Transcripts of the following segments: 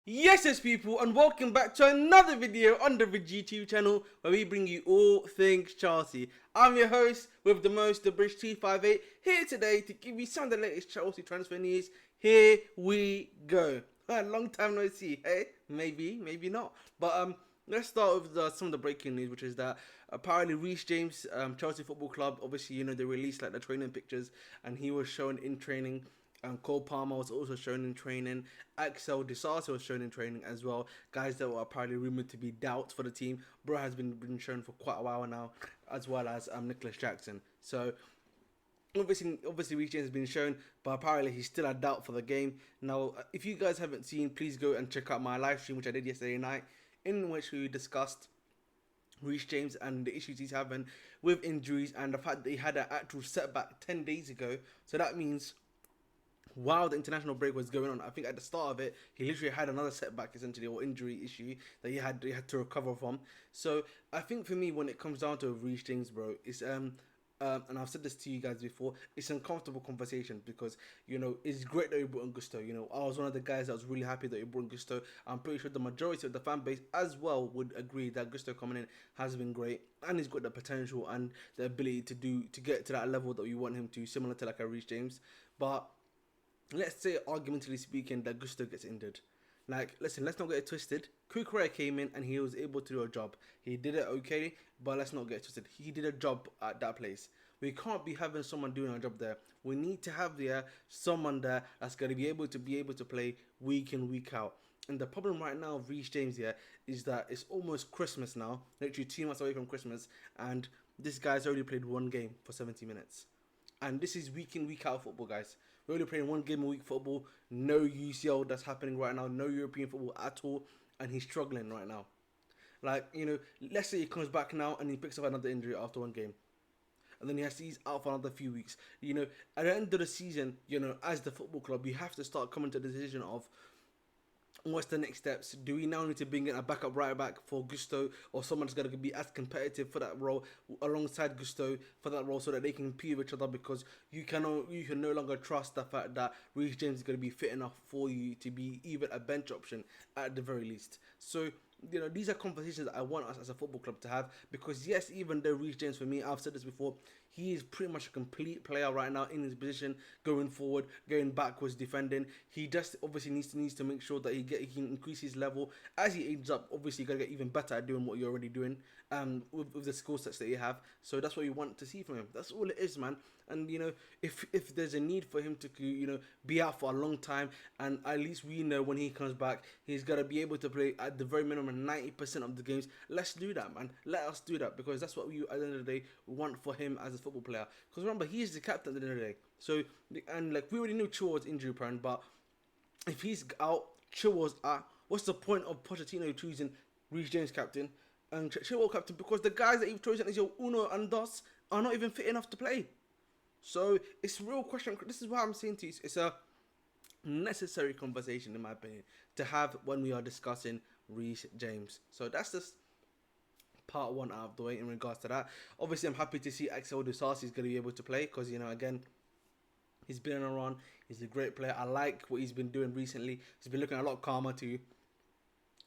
Yes, people, and welcome back to another video on the YouTube channel where we bring you all things Chelsea. I'm your host with the most, the British 258, here today to give you some of the latest Chelsea transfer news. Here we go. Long time no see, hey? Maybe, maybe not. But let's start with some of the breaking news, which is that apparently Reece James, Chelsea Football Club, obviously, they released like the training pictures and he was shown in training. Cole Palmer was also shown in training. Axel Disasi was shown in training as well. Guys that were apparently rumored to be doubts for the team. Bro has been shown for quite a while now, as well as Nicholas Jackson. So obviously Reece James has been shown, but apparently he's still a doubt for the game. Now, if you guys haven't seen, please go and check out my live stream, which I did yesterday night, in which we discussed Reece James and the issues he's having with injuries and the fact that he had an actual setback 10 days ago. So that means while the international break was going on, I think at the start of it, he literally had another setback, essentially, or injury issue that he had to recover from. So I think for me, when it comes down to Reece James, bro, it's and I've said this to you guys before, it's an uncomfortable conversation because it's great that you brought in Gusto. I was one of the guys that was really happy that you brought in Gusto. I'm pretty sure the majority of the fan base as well would agree that Gusto coming in has been great and he's got the potential and the ability to get to that level that we want him to, similar to like a Reece James, but let's say, argumentatively speaking, that Gusto gets injured. Like, listen, let's not get it twisted. Kukurea came in and he was able to do a job. He did it okay, but let's not get it twisted. He did a job at that place. We can't be having someone doing a job there. We need to have there someone there that's going to be able to play week in, week out. And the problem right now of Reece James here is that it's almost Christmas now, literally 2 months away from Christmas, and this guy's already played one game for 70 minutes. And this is week in, week out football, guys. We're only playing one game a week football. No UCL that's happening right now. No European football at all. And he's struggling right now. Like, let's say he comes back now and he picks up another injury after one game. And then he's out for another few weeks. At the end of the season, as the football club, you have to start coming to the decision of, what's the next steps? Do we now need to bring in a backup right back for Gusto, or someone that's going to be as competitive for that role alongside Gusto for that role, so that they can compete with each other? Because you can no longer trust the fact that Reece James is going to be fit enough for you to be even a bench option at the very least. So these are conversations that I want us as a football club to have, because yes, even though Reece James, for me, I've said this before, he is pretty much a complete player right now in his position, going forward, going backwards, defending. He just obviously needs to make sure that he can increase his level as he ages up. Obviously, you gotta get even better at doing what you're already doing, with the skill sets that you have. So that's what you want to see from him. That's all it is, man. And if there's a need for him to be out for a long time, and at least we know when he comes back, he's gotta be able to play at the very minimum 90% of the games. Let's do that, man. Let us do that, because that's what we, at the end of the day, want for him as a football player. Because remember, he's the captain at the end of the day. So, and like, we already knew Chilwell was injury prone, but if he's out, Chilwell's out. What's the point of Pochettino choosing Reece James captain and Chilwell captain? Because the guys that you've chosen as your Uno and Dos are not even fit enough to play. So it's a real question. This is what I'm saying to you. It's a necessary conversation, in my opinion, to have when we are discussing Reece James. So that's just part one out of the way in regards to that. Obviously, I'm happy to see Axel Disasi is going to be able to play, because again, he's been on a run. He's a great player. I like what he's been doing recently. He's been looking a lot calmer too.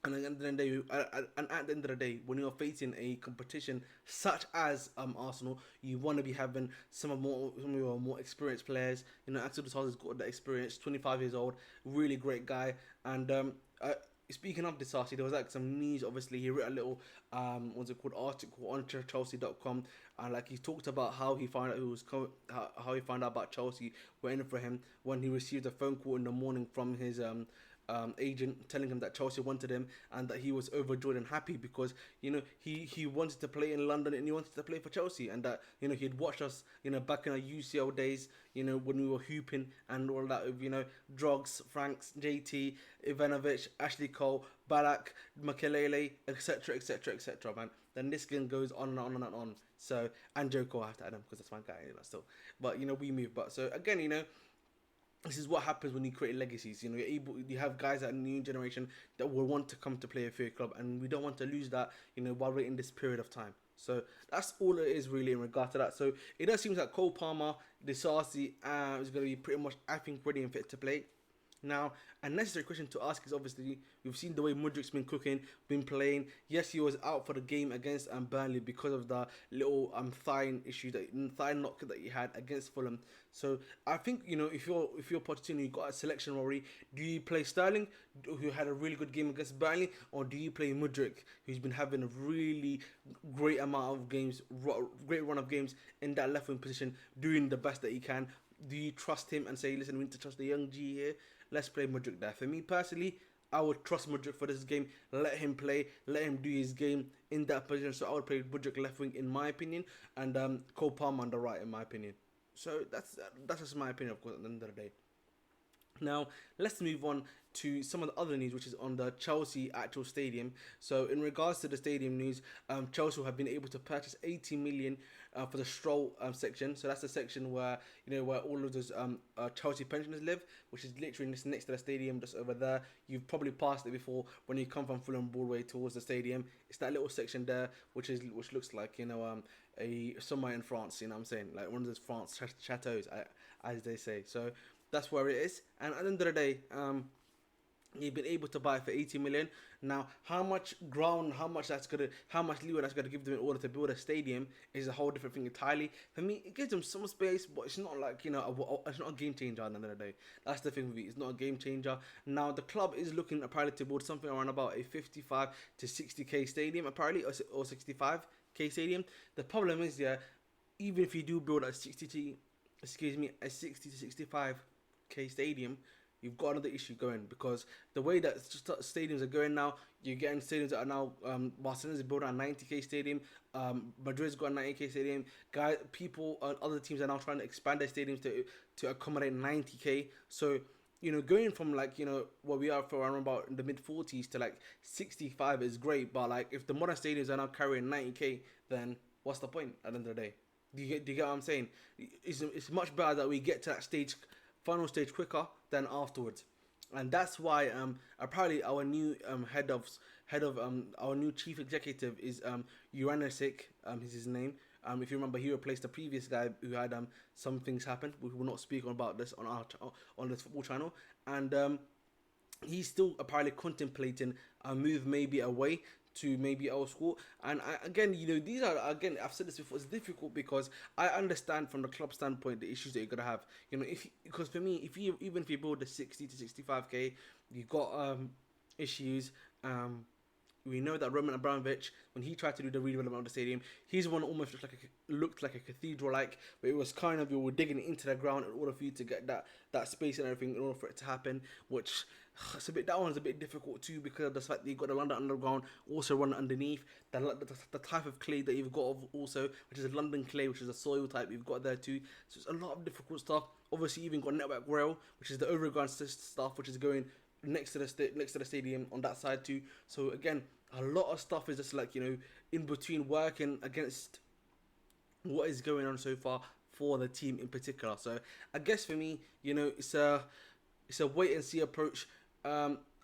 And at the end of the day, when you're facing a competition such as Arsenal, you want to be having some of your more experienced players. Axel Disasi has got that experience. 25 years old, really great guy. And speaking of Disasi, there was like some news. Obviously, he wrote a little what's it called, article on Chelsea.com, and like he talked about how he found out how he found out about Chelsea waiting for him when he received a phone call in the morning from his agent telling him that Chelsea wanted him, and that he was overjoyed and happy because he wanted to play in London and he wanted to play for Chelsea, and that he'd watched us back in our UCL days, when we were hooping and all that with Drogs, Franks, JT, Ivanovic, Ashley Cole, Balak, Makelele, etc, etc, etc, man. Then this game goes on and on and on. So, and Joe Cole, I have to add him because that's my guy, still. But we move. But so again, this is what happens when you create legacies. You have guys at a new generation that will want to come to play for your club, and we don't want to lose that, while we're in this period of time. So that's all it is really in regard to that. So it does seem like Cole Palmer, Disasi, is going to be pretty much, I think, ready and fit to play. Now, a necessary question to ask is obviously we've seen the way Mudrik's been cooking, been playing. Yes, he was out for the game against Burnley because of the little thigh issue, that thigh knock that he had against Fulham. So I think, if you're Pochettino, you got a selection worry. Do you play Sterling, who had a really good game against Burnley, or do you play Mudrik, who's been having a really great amount of games, great run of games in that left wing position, doing the best that he can? Do you trust him and say, listen, we need to trust the young G here? Let's play Mudrik there. For me personally, I would trust Mudrik for this game. Let him play. Let him do his game in that position. So I would play Mudrik left wing in my opinion, and Cole Palmer on the right in my opinion. So that's just my opinion, of course, at the end of the day. Now, let's move on to some of the other news, which is on the Chelsea actual stadium. So, in regards to the stadium news, Chelsea have been able to purchase 80 million for the Stroll section. So that's the section where where all of those Chelsea pensioners live, which is literally just next to the stadium, just over there. You've probably passed it before when you come from Fulham Broadway towards the stadium. It's that little section there, which looks like a somewhere in France. You know what I'm saying, like one of those France chateaus, as they say. So that's where it is. And at the end of the day, you've been able to buy it for 80 million. Now, how much leeway that's gonna give them in order to build a stadium is a whole different thing entirely. For me, it gives them some space, but it's not like it's not a game changer at the end of the day. That's the thing with it. It's not a game changer. Now, the club is looking apparently to build something around about a 55 to 60k stadium, apparently, or 65k stadium. The problem is, even if you do build a 60 to 65k stadium, you've got another issue going, because the way that stadiums are going now, you're getting stadiums that are now Barcelona's building a 90k stadium, Madrid's got a 90k stadium. Other teams are now trying to expand their stadiums to accommodate 90k. So going from where we are for around about in the mid 40s to like 65 is great, but like if the modern stadiums are now carrying 90k, then what's the point at the end of the day? Do you get what I'm saying? It's much better that we get to that final stage quicker than afterwards, and that's why apparently our new head of our new chief executive is Uranisic, is his name. If you remember, he replaced the previous guy who had some things happen. We will not speak about this on this football channel, and he's still apparently contemplating a move maybe away to maybe our school. And these are, again, I've said this before, it's difficult because I understand from the club standpoint the issues that you're gonna have. Because for me, even if you build a 60 to 65k, you've got issues. We know that Roman Abramovich, when he tried to do the redevelopment of the stadium, he's one almost looked like a cathedral, but it was kind of, you were digging it into the ground in order for you to get that space and everything in order for it to happen, which that one's a bit difficult too, because of the fact that you've got the London Underground also running underneath, the type of clay that you've got also, which is a London clay, which is a soil type you've got there too. So it's a lot of difficult stuff. Obviously, you've even got Network Rail, which is the overground stuff, which is going next to the stadium on that side too. So again, a lot of stuff is just in between, working against what is going on so far for the team in particular. So I guess for me, it's a wait and see approach.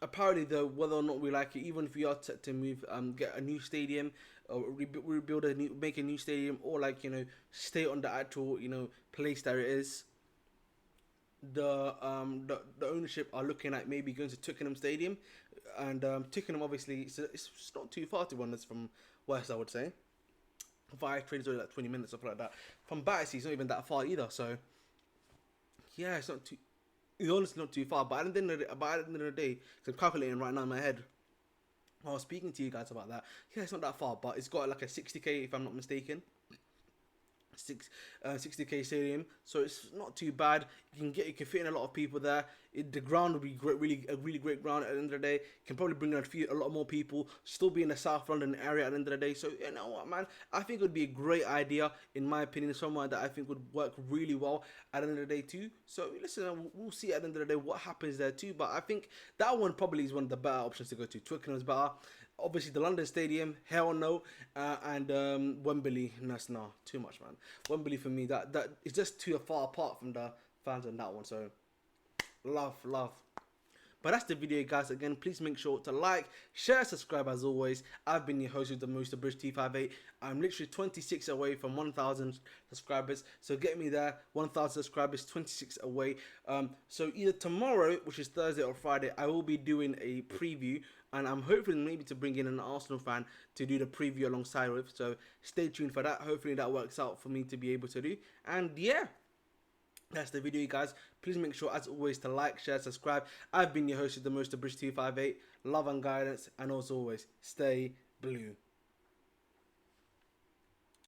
Apparently though, whether or not we like it, even if we are to move, get a new stadium, or make a new stadium, or stay on the actual place that it is, the ownership are looking at maybe going to Twickenham Stadium, and Twickenham obviously it's not too far to run from West, I would say. Via train is only like 20 minutes, something like that. From Battersea, it's not even that far either. So yeah, it's honestly not too far. But at the end of the day, because I'm calculating right now in my head, I was speaking to you guys about that. Yeah, it's not that far, but it's got like a 60k if I'm not mistaken. 60k stadium, so it's not too bad. You can fit in a lot of people there. The ground will be great, a really great ground at the end of the day. Can probably bring in a lot more people. Still be in the South London area at the end of the day. So you know what, man, I think it would be a great idea, in my opinion, somewhere that I think would work really well at the end of the day too. So listen, we'll see at the end of the day what happens there too. But I think that one probably is one of the better options to go to. Twickenham's better. Obviously, the London Stadium, hell no, and Wembley, no, too much, man. Wembley for me, that is just too far apart from the fans on that one. So, love. But that's the video, guys. Again, please make sure to like, share, subscribe as always. I've been your host with the most, the British T58. I'm literally 26 away from 1,000 subscribers, so get me there. 1,000 subscribers, 26 away. So either tomorrow, which is Thursday or Friday, I will be doing a preview, and I'm hoping maybe to bring in an Arsenal fan to do the preview alongside with. So stay tuned for that. Hopefully that works out for me to be able to do. And yeah, that's the video, guys. Please make sure, as always, to like, share, subscribe. I've been your host of the most, the British 258. Love and guidance, and as always, stay blue.